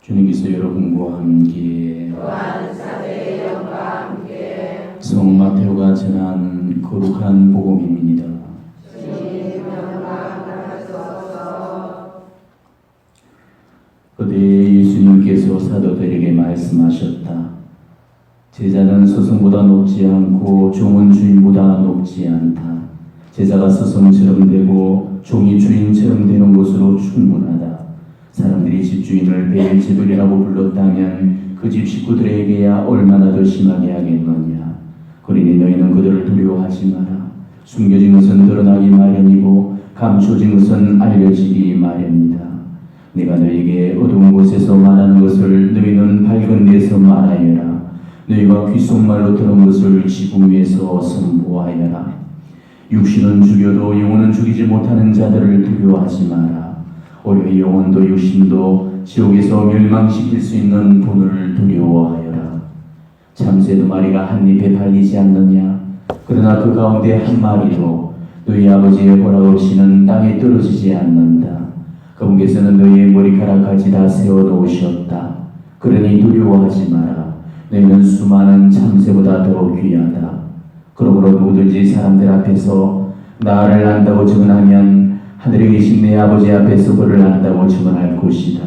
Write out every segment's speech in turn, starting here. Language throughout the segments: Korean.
주님께서 여러분과 함께 또한 사대의 영과 함께 성 마테오가 전한 거룩한 복음입니다. 주님 영광 받으소서. 그때 예수님께서 사도들에게 말씀하셨다. 제자는 스승보다 높지 않고 종은 주인보다 높지 않다. 제자가 스승처럼 되고 종이 주인처럼 되는 것으로 충분하다. 사람들이 집주인을 베엘제불이라고 불렀다면 그 집 식구들에게야 얼마나 더 심하게 하겠느냐. 그러니 너희는 그들을 두려워하지 마라. 숨겨진 것은 드러나기 마련이고 감춰진 것은 알려지기 마련이다. 내가 너희에게 어두운 곳에서 말하는 것을 너희는 밝은 데서 말하여라. 너희가 귓속말로 들은 것을 지붕 위에서 선포하여라. 육신은 죽여도 영혼은 죽이지 못하는 자들을 두려워하지 마라. 오히려 영혼도 육신도 지옥에서 멸망시킬 수 있는 분을 두려워하여라. 참새 두 마리가 한 잎에 팔리지 않느냐. 그러나 그 가운데 한 마리도 너희 아버지의 허락 없이는 땅에 떨어지지 않는다. 그분께서는 너희의 머리카락까지 다 세워놓으셨다. 그러니 두려워하지 마라. 너희는 수많은 참새보다 더 귀하다. 그러므로 누구든지 사람들 앞에서 나를 안다고 증언하면 하늘에 계신 내 아버지 앞에서 그를 안다고 증언할 것이다.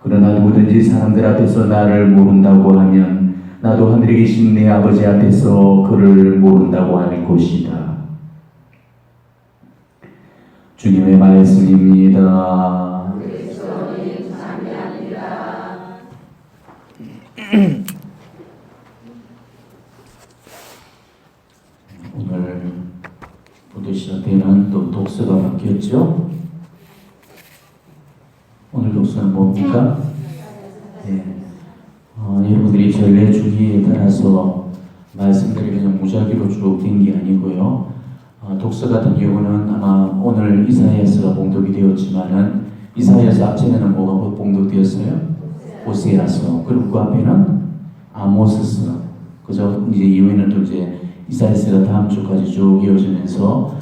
그러나 누구든지 사람들 앞에서 나를 모른다고 하면 나도 하늘에 계신 내 아버지 앞에서 그를 모른다고 할 것이다. 주님의 말씀입니다. 그리스도님 찬미합니다. 오늘부터 시작되는 또 독서가 바뀌었죠? 오늘 독서는 뭡니까? 네. 여러분들이 전례 주기에 따라서 말씀들이 그냥 무작위로 쭉 된 게 아니고요. 독서 같은 경우는 아마 오늘 이사야서가 봉독이 되었지만은 이사야서 앞전에는 뭐가 봉독되었어요? 호세아서. 그리고 그 앞에는 아모스서. 그죠? 이제 이후에는 또 이제 이사야서가 다음 주까지 쭉 이어지면서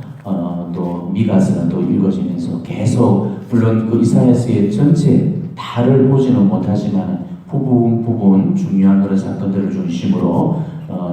또 미가서가 또 읽어지면서 계속 물론 그 이사야서의 전체 다를 보지는 못하지만 부분 중요한 그런 사건들을 중심으로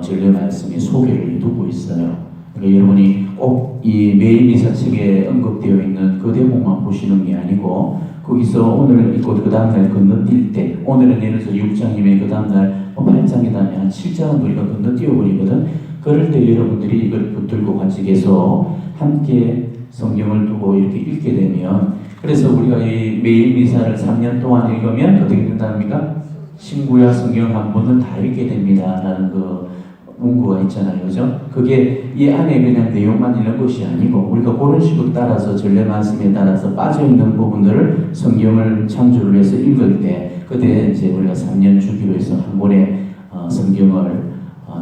전례 말씀이 소개를 해두고 있어요. 그러니까 여러분이 꼭 이 매일 미사책에 언급되어 있는 그 대목만 보시는 게 아니고 거기서 오늘 읽고 그 다음날 건너뛸 때 오늘은 예를 들어서 6장이면 그 다음날 8장이라면 한 7장은 우리가 건너뛰어버리거든. 그럴 때 여러분들이 이걸 붙들고 같이 계속 함께 성경을 두고 이렇게 읽게 되면 그래서 우리가 이 매일 미사를 3년 동안 읽으면 어떻게 된답니까? 신구약 성경 한 번은 다 읽게 됩니다. 라는 그 문구가 있잖아요. 그죠? 그게 이 안에 그냥 내용만 읽는 것이 아니고 우리가 그런 식으로 따라서 전례 말씀에 따라서 빠져있는 부분들을 성경을 창조를 해서 읽을 때 그때 이제 우리가 3년 주기로 해서 한 번에 성경을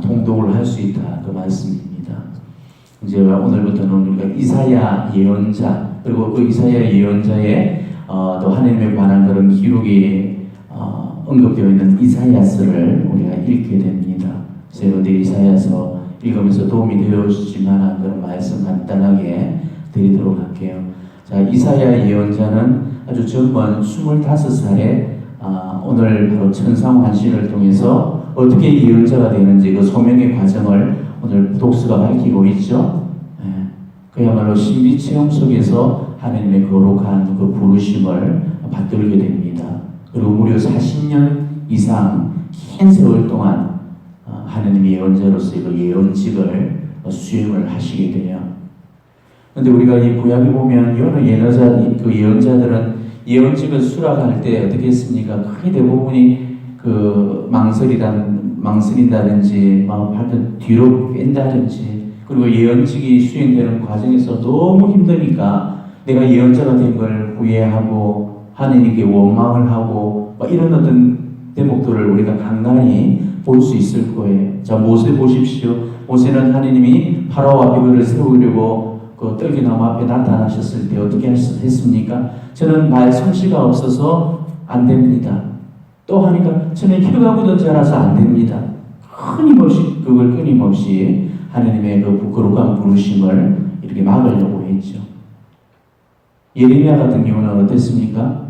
통독을 할 수 있다. 그 말씀입니다. 이제 오늘부터는 우리가 이사야 예언자 그리고 그 이사야 예언자의 또 하나님에 관한 그런 기록이 언급되어 있는 이사야서를 우리가 읽게 됩니다. 그래서 이사야서 읽으면서 도움이 되어주실 만한 그런 말씀 간단하게 드리도록 할게요. 자, 이사야 예언자는 아주 젊은 25살에 오늘 바로 천상환신을 통해서 어떻게 예언자가 되는지 그 소명의 과정을 오늘 독서가 밝히고 있죠. 그야말로 신비 체험 속에서 하나님의 거룩한 그 부르심을 받들게 됩니다. 그리고 무려 40년 이상 긴 세월 동안 하나님의 예언자로서의 그 예언직을 수행을 하시게 돼요. 그런데 우리가 이 구약에 보면 여러 그 예언자들은 예언직을 수락할 때 어떻게 했습니까? 거의 대부분이 그 망설인다든지 하여튼 뒤로 뺀다든지 그리고 예언직이 수행되는 과정에서 너무 힘드니까 내가 예언자가 된 걸 후회하고 하나님께 원망을 하고 이런 어떤 대목들을 우리가 간간히 볼 수 있을 거예요. 자, 모세 보십시오. 모세는 하나님이 파라오 앞에 그를 세우려고 그 떨기나무 앞에 나타나셨을 때 어떻게 했습니까? 저는 말 솜씨가 없어서 안 됩니다. 또 하니까 저는 혀가 굳은 자라서 안 됩니다. 끊임없이 하나님의 그 거룩한 부르심을 이렇게 막으려고 했죠. 예레미야 같은 경우는 어땠습니까?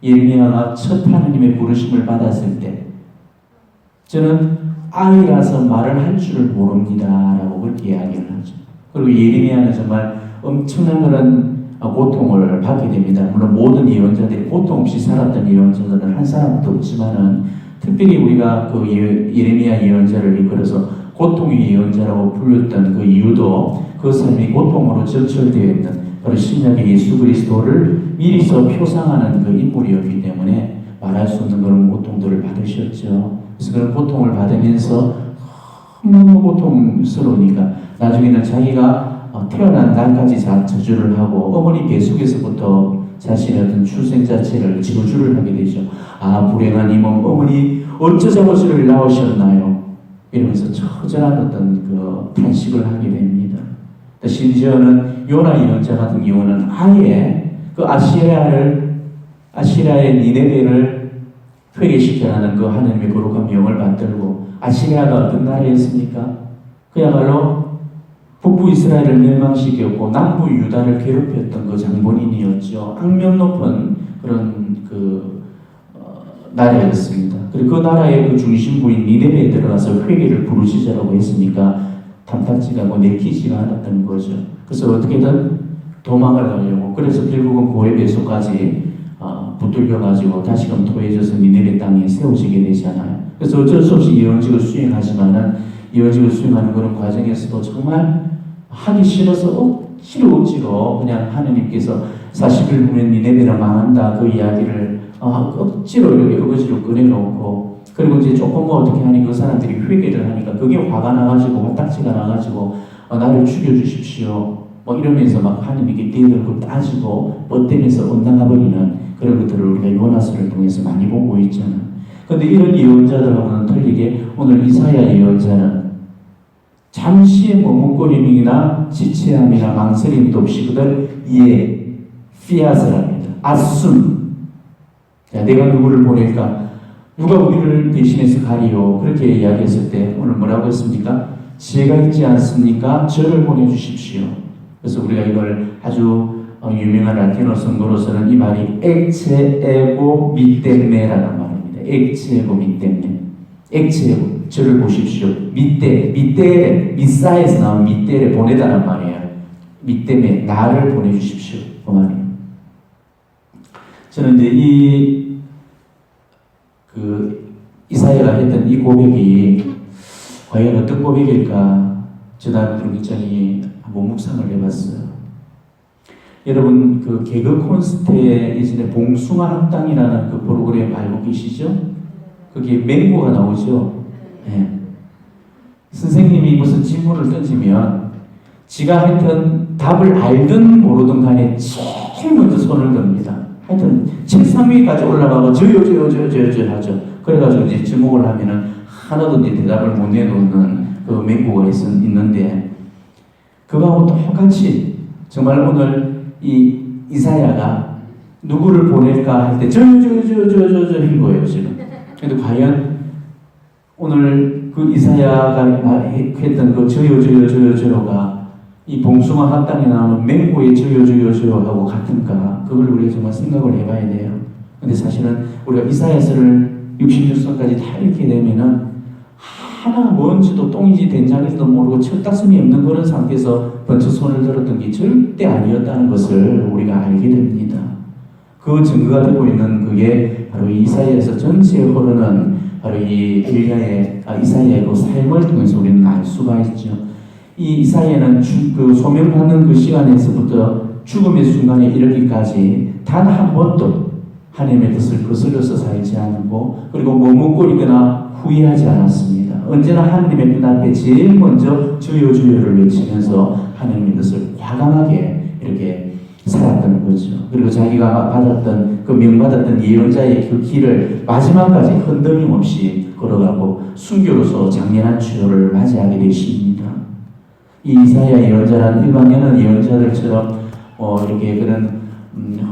예레미야가 첫 하느님의 부르심을 받았을 때 저는 아이라서 말을 할 줄을 모릅니다 라고 그렇게 이야기를 하죠. 그리고 예레미야는 정말 엄청난 그런 고통을 받게 됩니다. 물론 모든 예언자들이 고통 없이 살았던 예언자들은 한 사람도 없지만은 특별히 우리가 그 예레미야 예언자를 이끌어서 고통의 예언자라고 불렸던 그 이유도 그 삶이 고통으로 적철되어 있는 바로 신약의 예수 그리스도를 미리서 표상하는 그 인물이었기 때문에 말할 수 없는 그런 고통들을 받으셨죠. 그래서 그런 고통을 받으면서 너무 고통스러우니까 나중에는 자기가 태어난 날까지 저주를 하고 어머니 뱃속에서부터 자신의 어떤 출생 자체를 저주를 하게 되죠. 아, 불행한 이 몸, 어머니 어쩌자고 저를 낳으셨나요? 이러면서 처절한 어떤 그 탄식을 하게 됩니다. 심지어는 요나 예언자 같은 경우는 아예 그 아시리아의 니네베를 회개시켜라는 그 하나님의 거룩한 명을 받들고, 아시리아가 어떤 나라였습니까? 그야말로 북부 이스라엘을 멸망시켰고 남부 유다를 괴롭혔던 그 장본인이었죠. 악명 높은 그런 나라였습니다. 그리고 그 나라의 그 중심부인 니네베에 들어가서 회개를 부르짖으라고 했으니까 탐탁지가 내키지가 않았던 거죠. 그래서 어떻게든 도망을 가려고, 그래서 결국은 고레베소까지 붙들려가지고 다시금 토해져서 니네베 땅에 세워지게 되잖아요. 그래서 어쩔 수 없이 예언직을 수행하지만은 예언직을 수행하는 그런 과정에서도 정말 하기 싫어서 억지로 그냥 하느님께서 40일 후면 니네베가 망한다 그 이야기를 억지로 이렇게 어거지로 꺼내놓고, 그리고 이제 조금 뭐 어떻게 하니 그 사람들이 회개를 하니까 그게 화가 나가지고 화딱지가 나가지고 나를 죽여주십시오 뭐 이러면서 막 하느님께 대들고 따지고 뻗대면서 엇나가버리는 그런 것들을 우리가 요나서를 통해서 많이 보고 있잖아요. 근데 이런 예언자들하고는 틀리게 오늘 이사야 예언자는 잠시의 머뭇거림이나 지체함이나 망설임도 없이 그들 피앗을 합니다. 아숨. 자, 내가 누구를 보낼까? 누가 우리를 대신해서 가리요? 그렇게 이야기했을 때 오늘 뭐라고 했습니까? 지혜가 있지 않습니까? 저를 보내주십시오. 그래서 우리가 이걸 아주 유명한 라틴어 성도로서는 이 말이 엑체에고 미테메라는 말입니다. 엑체에고 미테메. 엑체에고, 저를 보십시오. 미테레, 미사에서 나온 미테레 보내다는 말이에요. 미테메, 나를 보내주십시오. 그 말이에요. 저는 이제 이사야가 했던 이 고백이 과연 어떤 고백일까? 저도 굉장히 한번 묵상을 해봤어요. 여러분 그 개그 콘서트에 예전에 봉숭아 학당이라는 그 프로그램 알고 계시죠? 거기에 맹구가 나오죠. 네. 선생님이 무슨 질문을 던지면 지가 하여튼 답을 알든 모르든 간에 제일 먼저 손을 듭니다. 하여튼 책상 위까지 올라가고 저요 하죠. 그래가지고 이제 지목을 하면은 하나도 이제 대답을 못 내놓는 그 맹구가 있는데, 그거하고 똑같이 정말 오늘 이 이사야가 누구를 보낼까 할 때 저인 거예요 지금. 근데 과연 오늘 그 이사야가 했던 그 저요가 이 봉숭아 학당에 나오는 맹고의 저요하고 같은가? 그걸 우리가 정말 생각을 해봐야 돼요. 근데 사실은 우리가 이사야서를 66선까지 다 읽게 되면은 하나가 뭔지도 똥인지 된장인지도 모르고 철딱선이 없는 그런 상태에서 번쩍 손을 들었던 게 절대 아니었다는 것을 우리가 알게 됩니다. 그 증거가 되고 있는 그게 바로 이사야에서 전체에 흐르는 바로 이 이사야의 그 삶을 통해서 우리는 알 수가 있죠. 이 이사야는 그 소명받는 그 시간에서부터 죽음의 순간에 이르기까지 단 한 번도 하나님의 뜻을 거스려서 살지 않고, 그리고 머뭇거리거나 후회하지 않았습니다. 언제나 하나님의 눈 앞에 제일 먼저 주여를 외치면서 하나님의 뜻을 과감하게 이렇게 살았던 거죠. 그리고 자기가 받았던 그 명받았던 예언자의 그 길을 마지막까지 흔들림 없이 걸어가고 순교로서 장렬한 주요를 맞이하게 되십니다. 이 이사야 예언자라는 일반 예언자들처럼 이렇게 그런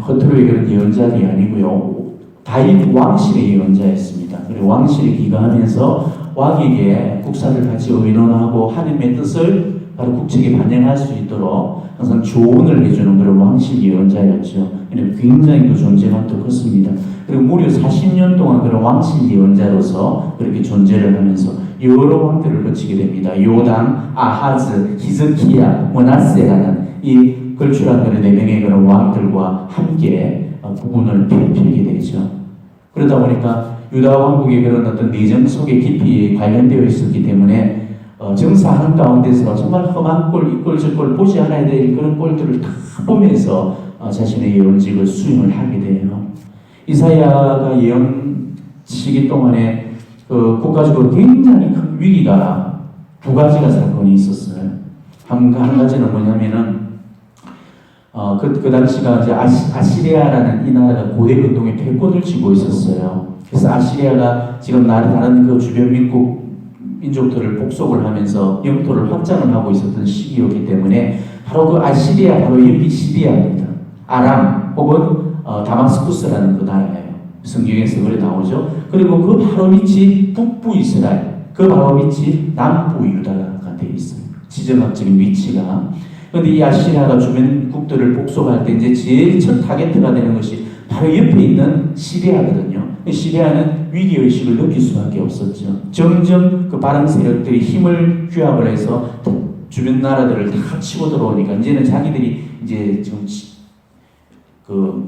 허투루의 그런 예언자들이 아니고요. 다윗 왕실의 예언자였습니다. 그리고 왕실에 기가하면서 왕에게 국사를 같이 의논하고 하나님의 뜻을 바로 국책에 반영할 수 있도록 항상 조언을 해주는 그런 왕실 예언자였죠. 굉장히 그 존재감 도 컸습니다. 그리고 무려 40년 동안 그런 왕실 예언자로서 그렇게 존재를 하면서 여러 왕들을 거치게 됩니다. 요담, 아하즈, 히스키야, 므낫세라는 이 걸출한 그런 4명의 그런 왕들과 함께 국군을 필게 되죠. 그러다 보니까 유다 왕국의 그런 어떤 내정 속에 깊이 관련되어 있었기 때문에 정사하는 가운데서 정말 험한 꼴, 이 꼴, 저 꼴 보지 않아야 될 그런 꼴들을 다 보면서 자신의 예언직을 수행을 하게 돼요. 이사야가 예언 시기 동안에 국가적으로 굉장히 큰 위기가 2가지가 사건이 있었어요. 한 가지는 뭐냐면은 그 당시가 이제 아시리아라는 이 나라가 고대 근동의 패권을 쥐고 있었어요. 그래서 아시리아가 지금 다른 그 주변 민족들을 복속을 하면서 영토를 확장을 하고 있었던 시기였기 때문에 바로 그 아시리아, 바로 여기 시리아입니다. 아람 혹은 다마스쿠스라는 그 나라예요. 성경에서 그래 나오죠. 그리고 그 바로 밑이 북부 이스라엘, 그 바로 밑이 남부 유다가 되어 있어요. 지정학적인 위치가. 그런데 이 아시리아가 주변국들을 복속할 때 이제 제일 첫 타겟트가 되는 것이 바로 옆에 있는 시리아거든요. 시리아는 위기의식을 느낄 수밖에 없었죠. 점점 그 바른 세력들이 힘을 규합을 해서 주변 나라들을 다 치고 들어오니까 이제는 자기들이 이제 지금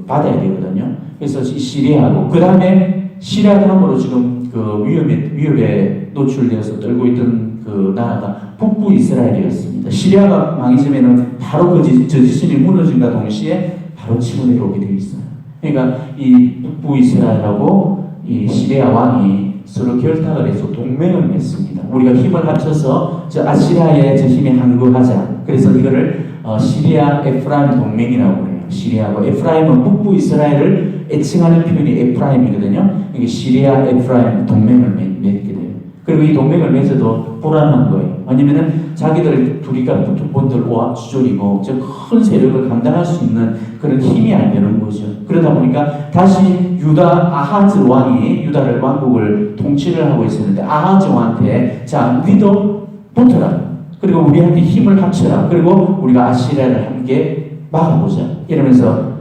받아야 되거든요. 그래서 이 시리아하고 그 다음에 시리아 다음으로 지금 그 위협에 노출되어서 떨고 있던 그 나라가 북부 이스라엘이었습니다. 시리아가 망해지면은 바로 그 저지선이 무너진과 동시에 바로 치고 내려오게 되어 있어요. 그러니까 이 북부 이스라엘하고 이 시리아 왕이 서로 결탁을 해서 동맹을 맺습니다. 우리가 힘을 합쳐서 저 아시리아의 저 힘에 항거하자. 그래서 이거를 시리아 에프라임 동맹이라고 그래요. 시리아고 에프라임은 북부 이스라엘을 애칭하는 표현이 에프라임이거든요. 이게 시리아 에프라임 동맹을 맺게 돼요. 그리고 이 동맹을 맺어도 불안한 거예요. 왜냐면은 자기들 둘이가 본들 오합지졸이고 저 큰 세력을 감당할 수 있는 그런 힘이 안 되는 거죠. 그러다 보니까 다시 유다 아하즈 왕이 유다를 왕국을 통치를 하고 있었는데 아하즈 왕한테 자 너희도 붙어라. 그리고 우리한테 힘을 합쳐라. 그리고 우리가 아시리아를 함께 막아보자. 이러면서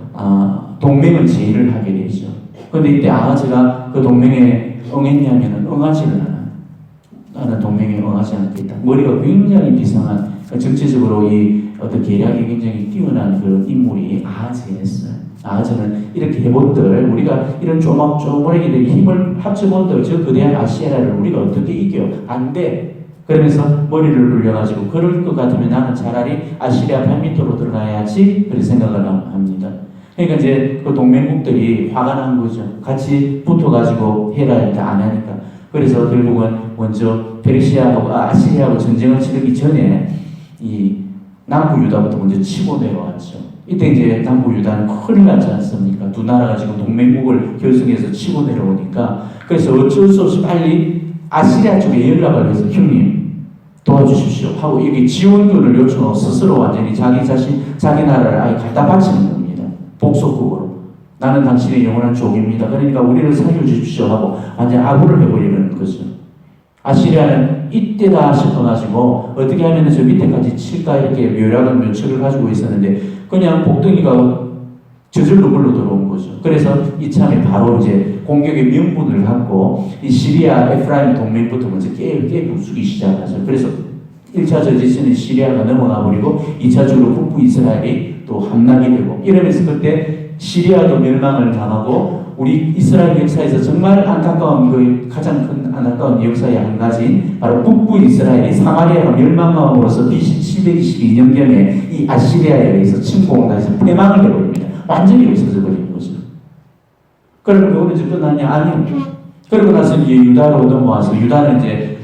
동맹을 제의를 하게 되죠. 그런데 이때 아하즈가 그 동맹에 응했냐면은 응하지를 않아요. 나는 동맹에 응하지 않겠다. 머리가 굉장히 비상한 정치적으로 이 어떤 계략이 굉장히 뛰어난 그 인물이 아하즈였어요. 아하즈는 이렇게 해본들 우리가 이런 조목조목이들이 힘을 합쳐본들 저 거대한 아시리아를 우리가 어떻게 이겨? 안 돼. 그러면서 머리를 굴려가지고 그럴 것 같으면 나는 차라리 아시리아 발밑으로 들어가야지 그렇게 생각을 합니다. 그러니까 이제 그 동맹국들이 화가 난 거죠. 같이 붙어가지고 해라 했는데 안 하니까. 그래서 결국은 먼저 페르시아하고 아시리아하고 전쟁을 치르기 전에 이 남부 유다부터 먼저 치고 내려왔죠. 이때 이제 남부 유다는 큰일 났지 않습니까? 두 나라가 지금 동맹국을 결성해서 치고 내려오니까 그래서 어쩔 수 없이 빨리 아시리아 쪽에 연락을 해서 형님 도와주십시오 하고 여기 지원군을 요청하고 스스로 완전히 자기 나라를 아예 갖다 바치는 겁니다. 복속국으로. 나는 당신의 영원한 종입니다. 그러니까 우리를 살려주십시오 하고 완전 아부를 해버리는 거죠. 아시리아는 이때다 싶어가지고 어떻게 하면 저 밑에까지 칠까 이렇게 묘약을 면책을 가지고 있었는데 그냥 복덩이가 저절로 물러 들어온 거죠. 그래서 이참에 바로 이제 공격의 명분을 갖고 이 시리아 에프라임 동맹부터 먼저 깨부수기 시작하죠. 그래서 1차 저지선은 시리아가 넘어가 버리고 2차적으로 북부 이스라엘이 또 함락이 되고 이러면서 그때 시리아도 멸망을 당하고 우리 이스라엘 역사에서 정말 안타까운 그 가장 큰 안타까운 역사의 한 가지 바로 북부 이스라엘이 사마리아가 멸망함으로써 BC 722년경에 이 아시리아에 의해서 침공당해서 패망을 해버립니다. 완전히 없어져 버린 거죠. 그러면 그거는 이제 끝나냐? 아니요. 그러고 나서 이제 유다로 넘어와서 유다는 이제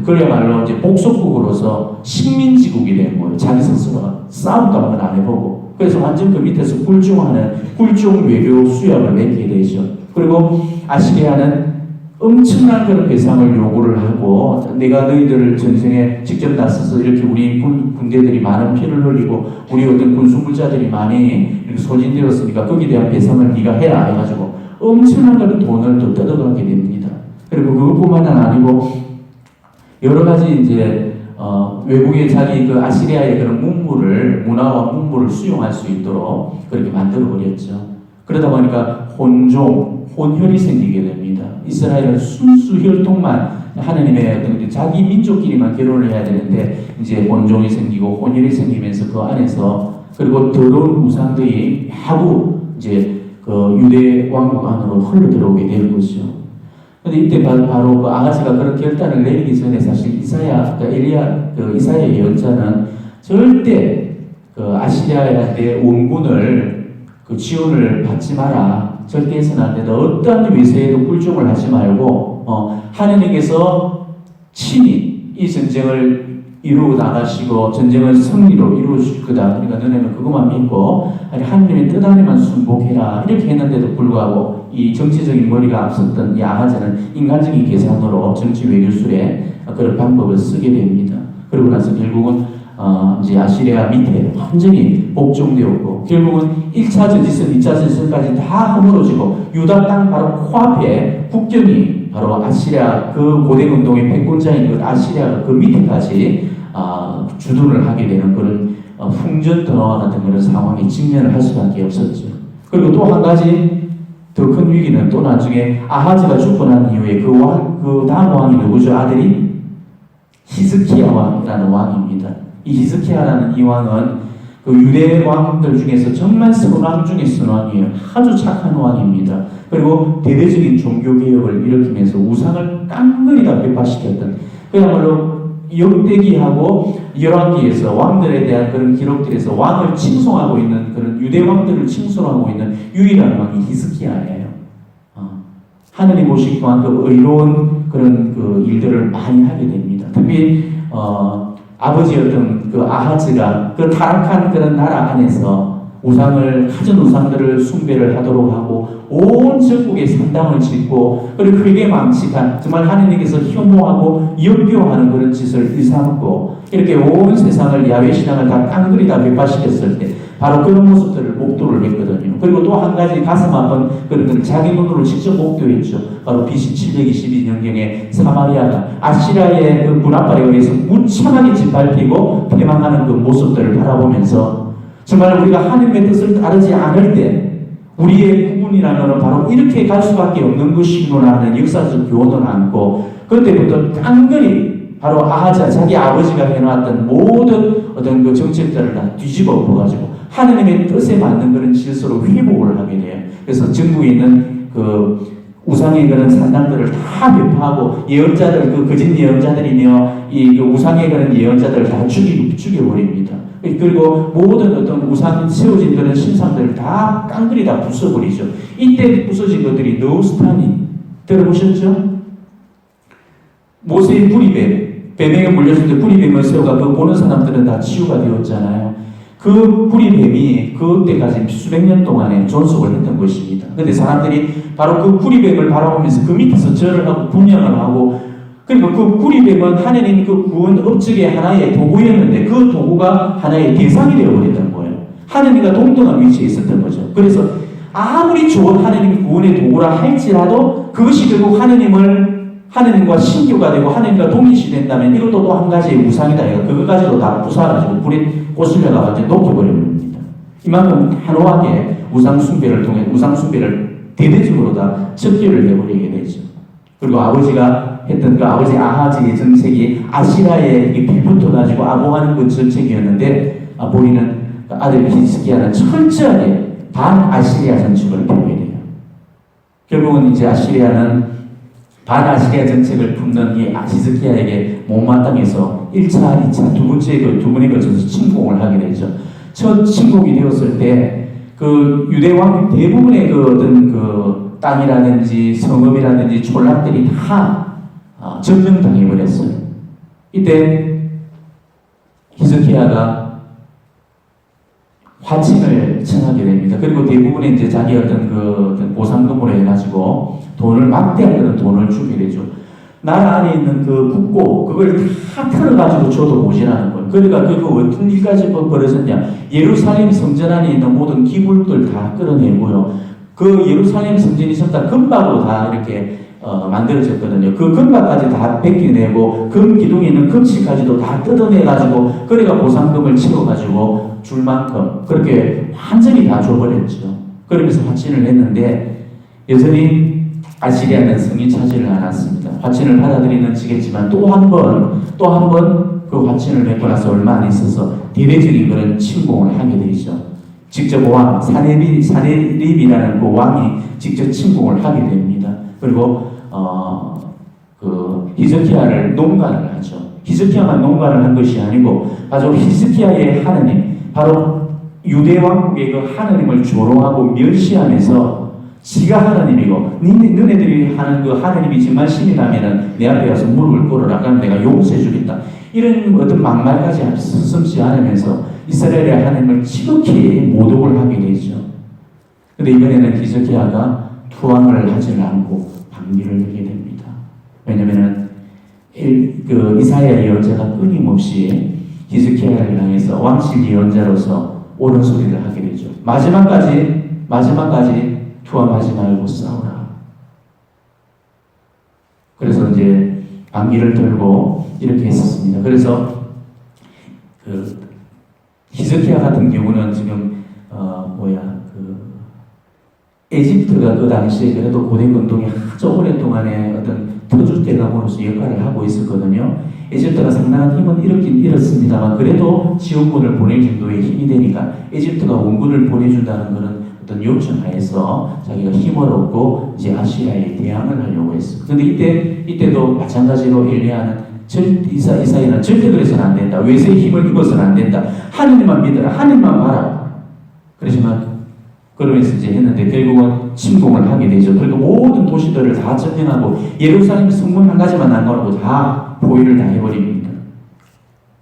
그야말로 이제 복속국으로서 식민지국이 된 거예요. 자기 스스로가 싸움도 한번 안 해보고. 그래서 완전 그 밑에서 굴종 외교 수약을 맺게 되죠. 그리고 아시리아는 엄청난 그런 배상을 요구를 하고 내가 너희들을 전쟁에 직접 나서서 이렇게 우리 군대들이 많은 피를 흘리고 우리 어떤 군수물자들이 많이 이렇게 소진되었으니까 거기에 대한 배상을 네가 해라 해가지고 엄청난 그런 돈을 또 뜯어가게 됩니다. 그리고 그것뿐만은 아니고 여러 가지 이제 외국의 자기 그 아시리아의 그런 문화와 문물을 수용할 수 있도록 그렇게 만들어 버렸죠. 그러다 보니까 혼혈이 생기게 됩니다. 이스라엘은 순수 혈통만 하나님의 어떤 자기 민족끼리만 결혼을 해야 되는데 이제 혼종이 생기고 혼혈이 생기면서 그 안에서 그리고 더러운 우상들이 마구 이제 그 유대 왕국 안으로 흘러 들어오게 되는 것이죠. 근데 이때 바로 그 아하즈가 그런 결단을 내리기 전에 사실 이사야 예언자는 절대 그 아시리아의 원군을 그 지원을 받지 마라. 절대 해서는 안 된다. 어떠한 위세에도 굴종을 하지 말고 하나님께서 친히 이 전쟁을 이루어 나가시고 전쟁을 승리로 이루어 주실 거다. 그러니까 너네는 그것만 믿고 하나님의 뜻 안에만 순복해라. 이렇게 했는데도 불구하고 이 정치적인 머리가 앞섰던 이 아하즈는 인간적인 계산으로 정치 외교술에 그런 방법을 쓰게 됩니다. 그러고 나서 결국은 이제 아시리아 밑에 완전히 복종되었고 결국은 1차 전지선, 2차 전지선까지 다 허물어지고 유다 땅 바로 코앞에 국경이 바로 아시리아 그 고대 운동의 패권자인 그 아시리아 그 밑에까지 주둔을 하게 되는 그런 풍전등화와 같은 그런 상황에 직면을 할 수밖에 없었죠. 그리고 또 한 가지 더 큰 위기는 또 나중에 아하즈가 죽고 난 이후에 그 다음 왕이 누구죠? 아들이 히스키야 왕이라는 왕입니다. 이 히스키야라는 이 왕은 그 유대 왕들 중에서 정말 선왕 중에 선왕이에요. 아주 착한 왕입니다. 그리고 대대적인 종교개혁을 일으키면서 우상을 깡그리 다 배파시켰던 그야말로 역대기하고 열왕기에서 왕들에 대한 그런 기록들에서 왕을 칭송하고 있는 그런 유대 왕들을 칭송하고 있는 유일한 왕이 히스키야예요. 하늘이 보시기 동안 그 의로운 그런 그 일들을 많이 하게 됩니다. 특히 아버지였던 그 아하즈가 그 타락한 그런 나라 안에서 가진 우상들을 숭배를 하도록 하고 온 전국에 산당을 짓고 그리고 크게 망치한 정말 하나님께서 혐오하고 역겨워하는 그런 짓을 일삼고 이렇게 온 세상을 야외 신앙을 다 깡그리 다 배파시켰을 때 바로 그런 모습들을 목도를 했거든요. 그리고 또 한 가지 가슴 아픈 그런 자기 눈으로 직접 목도했죠. 바로 BC 722년경에 사마리아가 아시리아의 그 군합발에 의해서 무참하게 짓밟히고 패망하는 그 모습들을 바라보면서 정말 우리가 하나님의 뜻을 따르지 않을 때 우리의 구분이라는 것은 바로 이렇게 갈 수밖에 없는 것이구나 하는 역사적 교훈을 안고 그때부터 깡그리 바로 아하자 자기 아버지가 해놨던 모든 어떤 그 정책들을 다 뒤집어 엎어가지고 하나님의 뜻에 맞는 그런 질서로 회복을 하게 돼요. 그래서 전국에 있는 그 우상의 그런 산당들을 다 배파하고 예언자들 그 거짓 예언자들이며 이 그 우상의 그런 예언자들을 다 죽여버립니다. 그리고 모든 어떤 우상 세워진 그런 신상들을 다 깡그리 다 부숴버리죠. 이때 부서진 것들이 느우스타니 들어보셨죠? 모세의 뱀에게 물렸을 때 뿌리뱀을 세워가 그 보는 사람들은 다 치유가 되었잖아요. 그 뿌리뱀이 그때까지 수백 년 동안에 존속을 했던 것입니다. 그런데 사람들이 바로 그 뿌리뱀을 바라보면서 그 밑에서 절을 하고 분양을 하고 그리고 그 뿌리뱀은 하나님 그 구원 업적의 하나의 도구였는데 그 도구가 하나의 대상이 되어버렸던 거예요. 하나님과 동등한 위치에 있었던 거죠. 그래서 아무리 좋은 하나님 구원의 도구라 할지라도 그것이 결국 하나님과 신교가 되고 하나님과 동일시 된다면 이것도 또 한 가지의 우상이다. 그것까지도 다 부숴가지고 불에 꼬슬려가 완전히 녹여버립니다. 이만큼 한호하게 우상 숭배를 통해 우상 숭배를 대대적으로 다 척결을 해버리게 되죠. 그리고 아버지가 했던 그 아버지 아하즈의 정책이 아시라에 빌붙어가지고 아보하는 그 정책이었는데 보이는 아들 히스기야는 철저하게 반아시리아 정책을 펴게 돼요. 결국은 이제 아시리아는 반아시리아 정책을 품는 이 히스기야에게 못마땅해서 1차, 2차, 두 번에 걸쳐서 침공을 하게 되죠. 첫 침공이 되었을 때 그 유대왕 대부분의 그 어떤 그 땅이라든지 성읍이라든지 촌락들이 다 점령당해버렸어요. 이때 히스기야가 화친을 청하게 됩니다. 그리고 대부분의 이제 자기 어떤 보상금으로 해가지고 막대한 그런 돈을 주게 되죠. 나라 안에 있는 그 국고, 그걸 다 털어가지고 줘도 모자라는 거예요. 그러니까 어떤 일까지 벌어졌냐. 예루살렘 성전 안에 있는 모든 기물들 다 끌어내고요. 그 예루살렘 성전이 전부 다 금박으로 다 이렇게 만들어졌거든요. 그 금박까지 다 벗겨내고 금 기둥에 있는 금치까지도 다 뜯어내가지고 그러니까 보상금을 채워가지고 줄 만큼 그렇게 완전히 다 줘버렸죠. 그러면서 확진을 했는데 여전히 아시리아는 성이 차지를 않았습니다. 확진을 받아들이는지겠지만 또 한 번 그 확진을 받고 나서 얼마 안 있어서 대대적인 그런 침공을 하게 되죠. 직접 왕 사네립이라는 그 왕이 직접 침공을 하게 됩니다. 그리고 그 히스기야를 농간을 하죠. 히스기야만 농간을 한 것이 아니고 바로 히스기야의 하느님, 바로 유대 왕국의 그 하느님을 조롱하고 멸시하면서 지가 하나님이고 너네들이 하는 그 하나님이 정말 신이라면은 내 앞에 가서 무릎을 꿇어라. 그럼 내가 용서해 주겠다. 이런 어떤 막말까지 서슴지 않으면서 이스라엘의 하나님을 지극히 모독을 하게 되죠. 근데 이번에는 히스기야가 투항을 하지를 않고 반기를 하게 됩니다. 왜냐면은 그 이사야 예언자가 끊임없이 히스기야를 향해서 왕실 예언자로서 옳은 소리를 하게 되죠. 마지막까지 투항하지 말고 싸우라. 그래서 이제 반기를 들고 이렇게 했었습니다. 그래서 그 히스기야 같은 경우는 지금 에집트가 그 당시에 그래도 고대 운동이 아주 오랫동안에 어떤 터줏대감으로서 역할을 하고 있었거든요. 에집트가 상당한 힘은 잃었습니다만 그래도 지원군을 보낼 정도의 힘이 되니까 에집트가 원군을 보내준다는 그런 어떤 요청하에서 자기가 힘을 얻고 이제 아시리아에 대항을 하려고 했어. 근데 이때도 마찬가지로 엘리야는 이사야는 절대 그래서는 안 된다. 외세의 힘을 입어서는 안 된다. 하느님만 믿어라. 하느님만 봐라. 그러면서 이제 했는데 결국은 침공을 하게 되죠. 그리고 모든 도시들을 다 점령하고 예루살렘 성문 한 가지만 남겨놓고 다 포위를 다 해버립니다.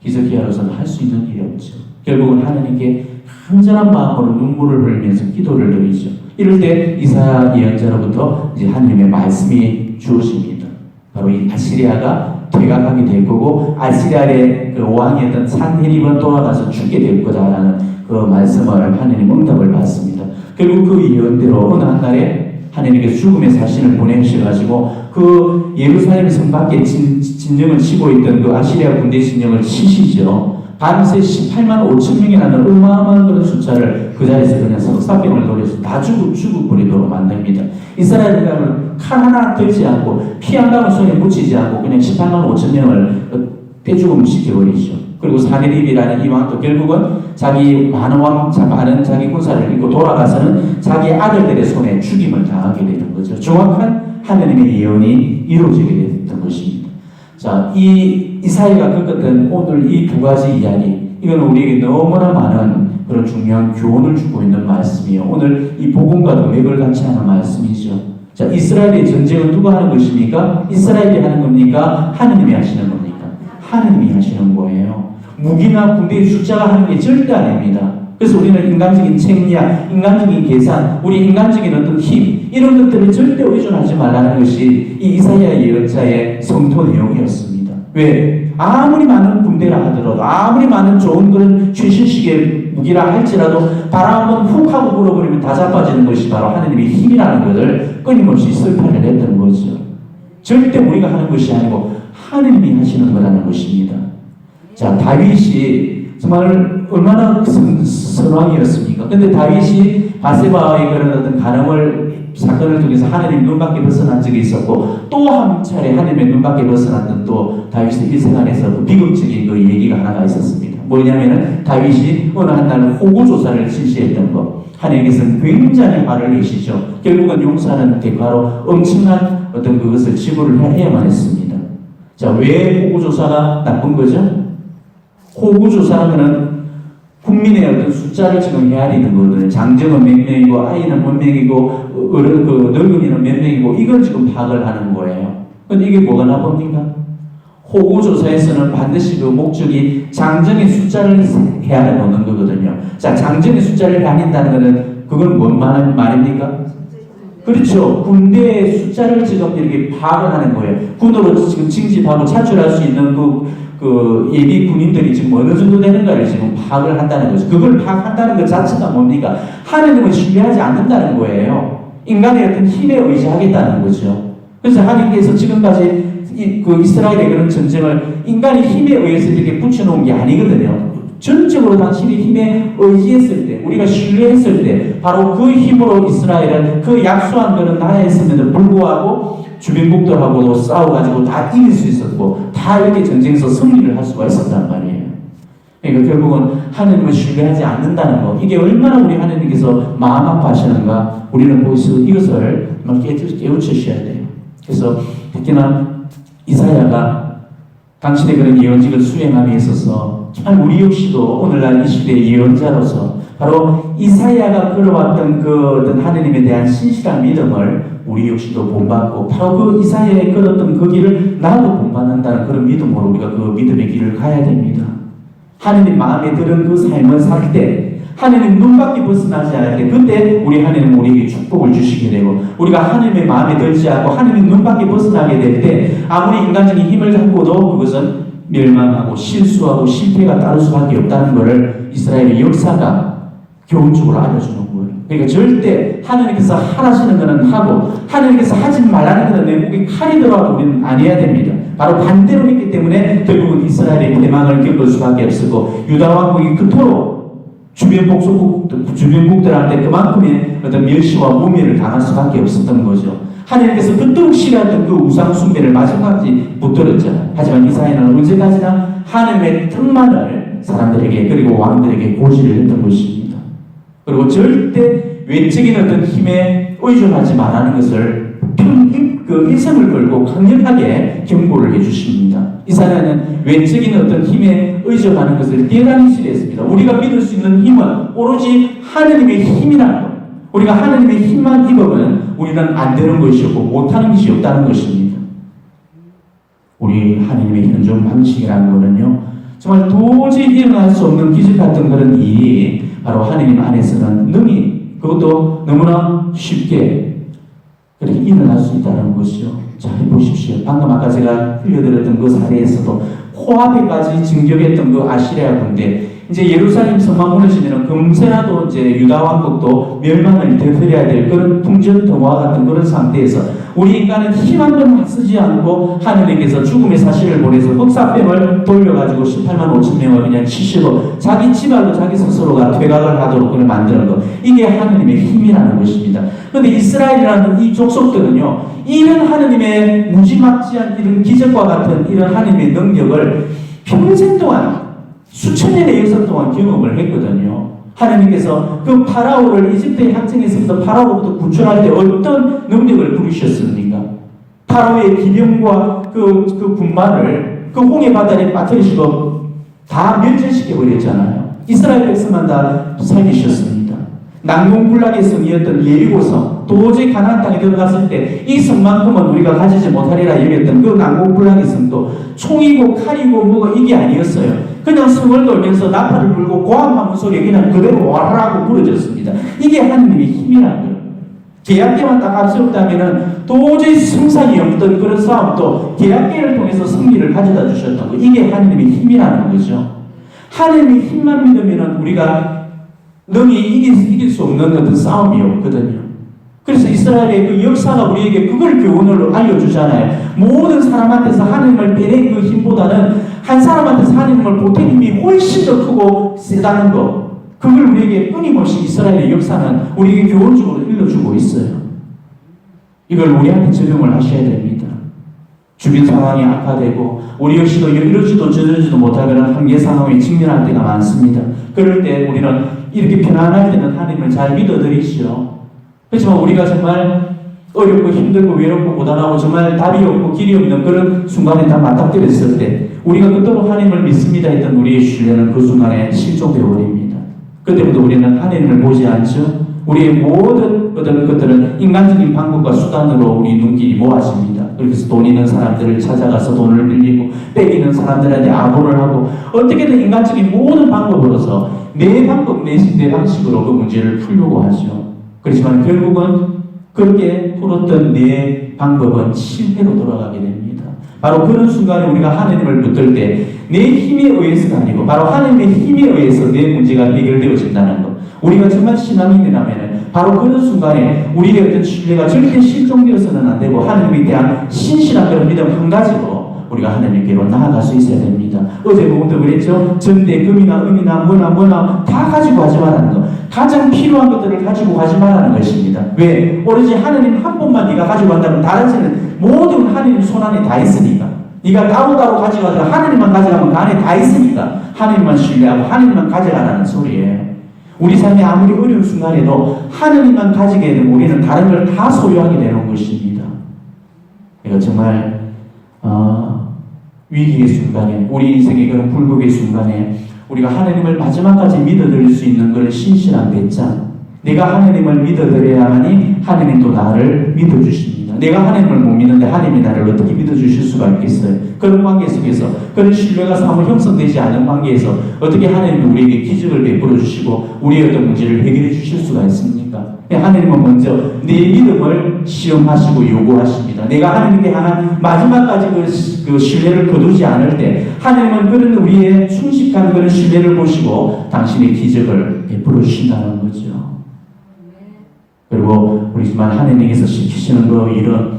히스기야로서는 할 수 있는 일이 없죠. 결국은 하나님께 간절한 마음으로 눈물을 흘리면서 기도를 드리죠. 이럴 때 이사야 예언자로부터 이제 하나님의 말씀이 주어집니다. 바로 이 아시리아가 퇴각하게 될 거고 아시리아의 그 왕이었던 산헤립은 돌아가서 죽게 될 거다라는 그 말씀을 하나님 응답을 받습니다. 결국 그 예언대로 어느 한 날에 하나님께서 죽음의 사신을 보내셔가지고 그 예루살렘 성 밖에 진영을 치고 있던 그 아시리아 군대 진영을 치시죠. 밤새 18만 5천 명이라는 어마어마한 그런 숫자를 그 자리에서 그냥 석사병을 노려서 다 죽어버리도록 만듭니다. 이스라엘 사람을 칼 하나 들지 않고 피 한 방울 손에 묻히지 않고 그냥 18만 5천 명을 떼죽음 시켜버리죠. 그리고 사네립이라는 이 왕도 결국은 자기 많은 자기 군사를 잃고 돌아가서는 자기 아들들의 손에 죽임을 당하게 되는 거죠. 정확한 하나님의 예언이 이루어지게 됐던 것입니다. 자, 이사야가 겪었던 오늘 이 두 가지 이야기, 이건 우리에게 너무나 많은 그런 중요한 교훈을 주고 있는 말씀이에요. 오늘 이 복음과도 맥을 같이 하는 말씀이죠. 자, 이스라엘의 전쟁은 누가 하는 것입니까? 이스라엘이 하는 겁니까? 하느님이 하시는 겁니까? 하느님이 하시는 거예요. 무기나 군대의 숫자가 하는 게 절대 아닙니다. 그래서 우리는 인간적인 책략, 인간적인 계산, 우리 인간적인 어떤 힘, 이런 것들을 절대 의존하지 말라는 것이 이 이사야 예언자의 성토 내용이었습니다. 왜? 아무리 많은 군대라 하더라도, 아무리 많은 좋은 그런 최신식의 무기라 할지라도 바람 한번 훅 하고 불어버리면 다 자빠지는 것이 바로 하나님의 힘이라는 것을 끊임없이 설파를 했던 거죠. 절대 우리가 하는 것이 아니고 하나님이 하시는 거라는 것입니다. 자, 다윗이 정말 얼마나 선왕이었습니까? 근데 다윗이 바세바의 그런 어떤 사건을 통해서 하나님 눈밖에 벗어난 적이 있었고 또 한 차례 하나님의 눈밖에 벗어났던 또 다윗의 일생안에서 그 비극적인 그 얘기가 하나가 있었습니다. 뭐냐면은 다윗이 어느 한날 호구조사를 실시했던 것. 하나님께서는 굉장히 화를 내시죠. 결국은 용서하는 대가로 엄청난 어떤 그것을 지불을 해야만 했습니다. 자, 왜 호구조사가 나쁜 거죠? 호구조사하면은 국민의 어떤 숫자를 지금 헤아리는 거거든요. 장정은 몇 명이고, 아이는 몇 명이고, 늙은이는 몇 명이고, 이걸 지금 파악을 하는 거예요. 근데 이게 뭐가 나쁩니까? 호구조사에서는 반드시 그 목적이 장정의 숫자를 헤아려 놓는 거거든요. 자, 장정의 숫자를 헤아린다는 것은 그건 뭔 말입니까? 그렇죠. 군대의 숫자를 지금 이렇게 파악을 하는 거예요. 군으로 지금 징집하고 차출할 수 있는 그 예비 군인들이 지금 어느 정도 되는가를 지금 파악을 한다는 거죠. 그걸 파악한다는 것 자체가 뭡니까? 하나님을 신뢰하지 않는다는 거예요. 인간의 어떤 힘에 의지하겠다는 거죠. 그래서 하나님께서 지금까지 그 이스라엘의 그런 전쟁을 인간의 힘에 의해서 이렇게 붙여놓은 게 아니거든요. 전적으로 당신의 힘에 의지했을 때, 우리가 신뢰했을 때, 바로 그 힘으로 이스라엘은 그 약소한 그런 나라였음에도 불구하고 주변국들하고도 싸워가지고 다 이길 수 있었고, 다 이렇게 전쟁에서 승리를 할 수가 있었단 말이에요. 그러니까 결국은 하나님을 신뢰하지 않는다는 거, 이게 얼마나 우리 하나님께서 마음 아파하시는가, 우리는 거기서 이것을 깨우치셔야 돼요. 그래서 특히나 이사야가 당신의 그런 예언직을 수행함에 있어서 정말 우리 역시도 오늘날 이 시대의 예언자로서 바로 이사야가 걸어왔던 그 어떤 하느님에 대한 신실한 믿음을 우리 역시도 본받고, 바로 그 이사야의 걸었던 그 길을 나도 본받는다는 그런 믿음으로 우리가 그 믿음의 길을 가야 됩니다. 하느님 마음에 드는 그 삶을 살 때, 하느님 눈밖에 벗어나지 않을 때, 그때 우리 하느님 우리에게 축복을 주시게 되고, 우리가 하느님의 마음에 들지 않고 하느님 눈밖에 벗어나게 될 때 아무리 인간적인 힘을 갖고도 그것은 멸망하고 실수하고 실패가 따를 수밖에 없다는 것을 이스라엘의 역사가 교훈적으로 알려주는 거예요. 그러니까 절대 하느님께서 하라시는 것은 하고 하느님께서 하지 말라는 것은 내 목에 칼이 들어와도 우리는 안 해야 됩니다. 바로 반대로 했기 때문에 결국은 이스라엘의 대망을 겪을 수밖에 없었고, 유다 왕국이 그토록 주변국들한테 그만큼의 어떤 멸시와 모멸을 당할 수밖에 없었던 거죠. 하나님께서 그토록 싫어했던 그 우상 숭배를 마지막까지 붙들었잖아요. 하지만 이사야는 언제까지나 하나님의 특만을 사람들에게, 그리고 왕들에게 고지를 했던 것입니다. 그리고 절대 외적인 어떤 힘에 의존하지 말라는 것을 일성을 걸고 강력하게 경고를 해주십니다. 이사야는 외적인 어떤 힘에 의존하는 것을 대단히 싫어했습니다. 우리가 믿을 수 있는 힘은 오로지 하느님의 힘이라는 것. 우리가 하느님의 힘만 입으면 우리는 안 되는 것이었고 못하는 것이 없다는 것입니다. 우리 하느님의 현존 방식이라는 것은요, 정말 도저히 일어날 수 없는 기적 같은 그런 일이 바로 하느님 안에서는 능히, 그것도 너무나 쉽게 그렇게 일어날 수 있다는 것이요. 잘 보십시오. 방금 아까 제가 흘려드렸던 그 사례에서도 코앞에까지 진격했던 그 아시리아 군대, 이제 예루살렘 성막 무너지면 금세라도 이제 유다 왕국도 멸망을 되풀이해야 될 그런 풍전등화 같은 그런 상태에서 우리 인간은 힘 한 번만 쓰지 않고 하느님께서 죽음의 사실을 보내서 흑사병을 돌려가지고 18만 5천 명을 그냥 치시고 자기 지발로 자기 스스로가 퇴각을 하도록 그걸 만드는 것, 이게 하느님의 힘이라는 것입니다. 그런데 이스라엘이라는 이 족속들은요, 이런 하느님의 무지막지한 이런 기적과 같은 이런 하느님의 능력을 평생 동안 수천 년의 역사 동안 경험을 했거든요. 하나님께서 그 파라오를 이집트의 학생에서부터 파라오부터 구출할 때 어떤 능력을 부르셨습니까? 파라오의 기병과 그 군마를 그 홍해 바다에 빠뜨리시고 다 멸절시켜 버렸잖아요. 이스라엘 백성만 다 살리셨습니다. 난공불락의 성이었던 예리고성, 도저히 가나안 땅에 들어갔을 때 이 성만큼은 우리가 가지지 못하리라 여겼던 그 난공불락의 성도 총이고 칼이고 뭐가 이게 아니었어요. 그냥 성을 돌면서 나팔을 불고 고함하는 소리에 그냥 그대로 와라라고 부러졌습니다. 이게 하느님의 힘이라는 거예요. 계약계만 딱 앞세웠다면 도저히 승산이 없던 그런 싸움도 계약계를 통해서 승리를 가져다 주셨던 거, 이게 하느님의 힘이라는 거죠. 하느님의 힘만 믿으면 우리가 능히 이길 수 없는 어떤 싸움이 없거든요. 그래서 이스라엘의 그 역사가 우리에게 그걸 교훈으로 알려주잖아요. 모든 사람한테서 하나님을 빼낸 그 힘보다는 한 사람한테서 하나님을 보탠 힘이 훨씬 더 크고 세다는 것, 그걸 우리에게 끊임없이 이스라엘의 역사는 우리에게 교훈적으로 일러주고 있어요. 이걸 우리한테 적용을 하셔야 됩니다. 주변 상황이 악화되고 우리 역시도 이러지도 저러지도 못할 그런 한계 상황에 직면할 때가 많습니다. 그럴 때 우리는 이렇게 편안할 때는 하나님을 잘 믿어드리시오. 그렇지만 우리가 정말 어렵고 힘들고 외롭고 고단하고 정말 답이 없고 길이 없는 그런 순간에 다 맞닥뜨렸을 때 우리가 그토록 하나님을 믿습니다 했던 우리의 신뢰는 그 순간에 실종되어 버립니다. 그때부터 우리는 하나님을 보지 않죠. 우리의 모든 어떤 것들은 인간적인 방법과 수단으로 우리 눈길이 모아집니다. 그래서 돈 있는 사람들을 찾아가서 돈을 빌리고 뺏기는 사람들한테 아부를 하고 어떻게든 인간적인 모든 방법으로서 내 방법, 내 방식으로 그 문제를 풀려고 하죠. 그렇지만 결국은 그렇게 풀었던 내 방법은 실패로 돌아가게 됩니다. 바로 그런 순간에 우리가 하나님을 붙들 때 내 힘에 의해서가 아니고 바로 하나님의 힘에 의해서 내 문제가 해결되어진다는 것. 우리가 정말 신앙인이라면 바로 그런 순간에 우리의 어떤 신뢰가 절대 실종되어서는 안 되고 하나님에 대한 신실한 그런 믿음 한 가지로 우리가 하나님께로 나아갈 수 있어야 됩니다. 어제 보면도 그랬죠. 전대, 금이나 은이나 뭐나 다 가지고 가지 말라는 거. 가장 필요한 것들을 가지고 가지 말라는 것입니다. 왜? 오로지 하나님 한 분만 네가 가지고 간다면 다른지는 모든 하나님 손 안에 다 있으니까. 네가 따로따로 가져가서 하나님만 가져가면 그 안에 다 있으니까 하나님만 신뢰하고 하나님만 가져가라는 소리예요. 우리 삶의 아무리 어려운 순간에도 하나님만 가지게 되면 우리는 다른 걸 다 소유하게 되는 것입니다. 이거 정말 위기의 순간에, 우리 인생의 그런 굴곡의 순간에 우리가 하나님을 마지막까지 믿어드릴 수 있는 그런 신실한 배짱. 내가 하나님을 믿어드려야만이 하나님도 나를 믿어주십니다. 내가 하나님을 못 믿는데 하나님이 나를 어떻게 믿어주실 수가 있겠어요? 그런 관계 속에서, 그런 신뢰가 사무 형성되지 않은 관계에서 어떻게 하나님이 우리에게 기적을 베풀어 주시고 우리의 어떤 문제를 해결해 주실 수가 있습니까? 하나님은 먼저 내 믿음을 시험하시고 요구하십니다. 내가 하나님께 향한 마지막까지 그 신뢰를 거두지 않을 때 하나님은 그런 우리의 충실한 그런 신뢰를 보시고 당신의 기적을 베풀어 주신다는 거죠. 그리고 우리 정말 하나님께서 시키시는 그 일은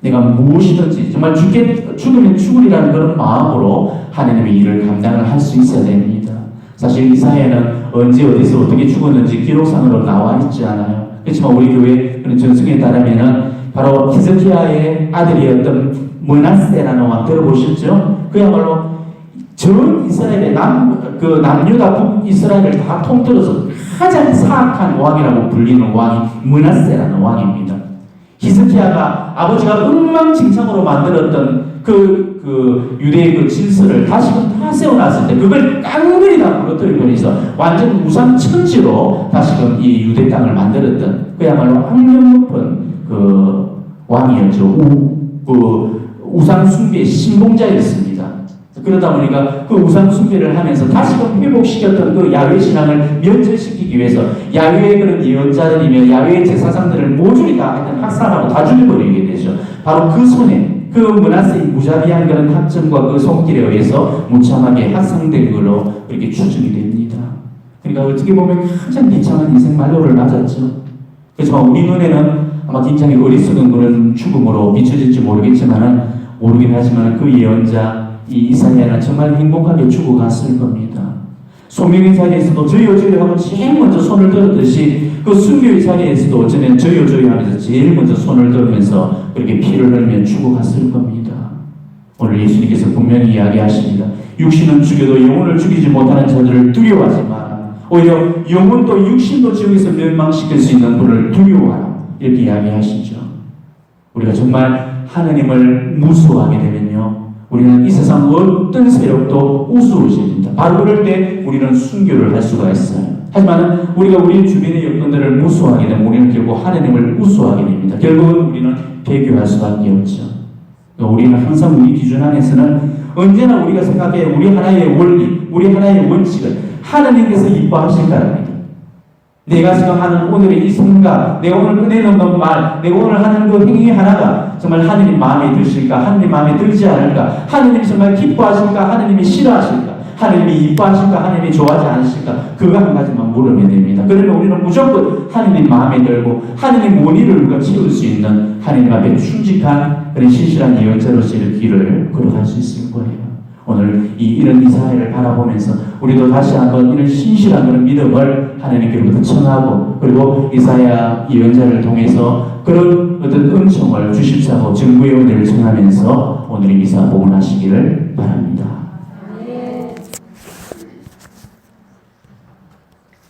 내가 무엇이든지 정말 죽으면 죽으리라는 그런 마음으로 하나님의 일을 감당을 할 수 있어야 됩니다. 사실 이사야는 언제 어디서 어떻게 죽었는지 기록상으로 나와 있지 않아요. 그렇지만 우리 교회 그런 전승에 따르면은 바로 히스기야의 아들이었던 므낫세라는 왕 들어보셨죠? 그야말로 전 이스라엘의 남유다 북이스라엘을 다 통틀어서 가장 사악한 왕이라고 불리는 왕이 므낫세라는 왕입니다. 히스기야가 아버지가 엉망진창으로 만들었던 그 유대의 그 질서를 다시금 다 세워놨을 때 그걸 깡그리 다 무너뜨리면서 완전 우상천지로 다시금 이 유대 땅을 만들었던 그야말로 악명 높은 그 왕이었죠. 우상 숭배의 신봉자였습니다. 그러다 보니까 그 우상 숭배를 하면서 다시금 회복시켰던 그 야훼 신앙을 면제시키기 위해서 야훼의 그런 예언자들이며 야훼의 제사장들을 모조리 다 하여튼 학살하고 다 죽여버리게 되죠. 바로 그 손에 그 므낫세의 무자비한 그런 학점과 그 손길에 의해서 무참하게 학살된 걸로 그렇게 추정이 됩니다. 그러니까 어떻게 보면 가장 비참한 인생 말로를 맞았죠. 그렇지만 우리 눈에는 아마 굉장히 어리석은 그런 죽음으로 비춰질지 모르긴 하지만 그 예언자 이 이사야는 정말 행복하게 죽어갔을 겁니다. 소명의 자리에서도 저요 하고 제일 먼저 손을 들었듯이 그 순교의 자리에서도 어쩌면 저요 하면서 제일 먼저 손을 들으면서 그렇게 피를 흘리며 죽어갔을 겁니다. 오늘 예수님께서 분명히 이야기하십니다. 육신은 죽여도 영혼을 죽이지 못하는 자들을 두려워하지 마라. 오히려 영혼도 육신도 지옥에서 멸망시킬 수 있는 분을 두려워하라. 이렇게 이야기하시죠. 우리가 정말 하나님을 무수하게 되면요, 우리는 이 세상 어떤 세력도 우스워집니다. 바로 그럴 때 우리는 순교를 할 수가 있어요. 하지만 우리가 우리 주변의 여건들을 무수하게 되면 우리는 결국 하나님을 우수하게 됩니다. 결국은 우리는 배교할 수밖에 없죠. 우리는 항상 우리 기준 안에서는 언제나 우리가 생각해 우리 하나의 원리, 우리 하나의 원칙을 하나님께서 이뻐하실까랍니다. 내가 지금 하는 오늘의 이 생각, 내가 오늘 꺼내놓는 말, 내가 오늘 하는 그 행위 하나가 정말 하느님 마음에 드실까? 하느님 마음에 들지 않을까? 하느님이 정말 기뻐하실까? 하느님이 싫어하실까? 하느님이 이뻐하실까? 하느님이 좋아하지 않으실까? 그거 한 가지만 물으면 됩니다. 그러면 우리는 무조건 하느님 마음에 들고 하느님 원의를 우리가 채울 수 있는 하느님 앞에 충직한 그런 신실한 예언자로서의 길을 걸어갈 수 있을 거예요. 오늘 이런 이사야를 바라보면서 우리도 다시 한번 이런 신실한 그런 믿음을 하나님께로부터 청하고 그리고 이사야 예언자를 통해서 그런 어떤 은총을 주십사고 증거의 은혜를 청하면서 오늘의 미사 복원하시기를 바랍니다.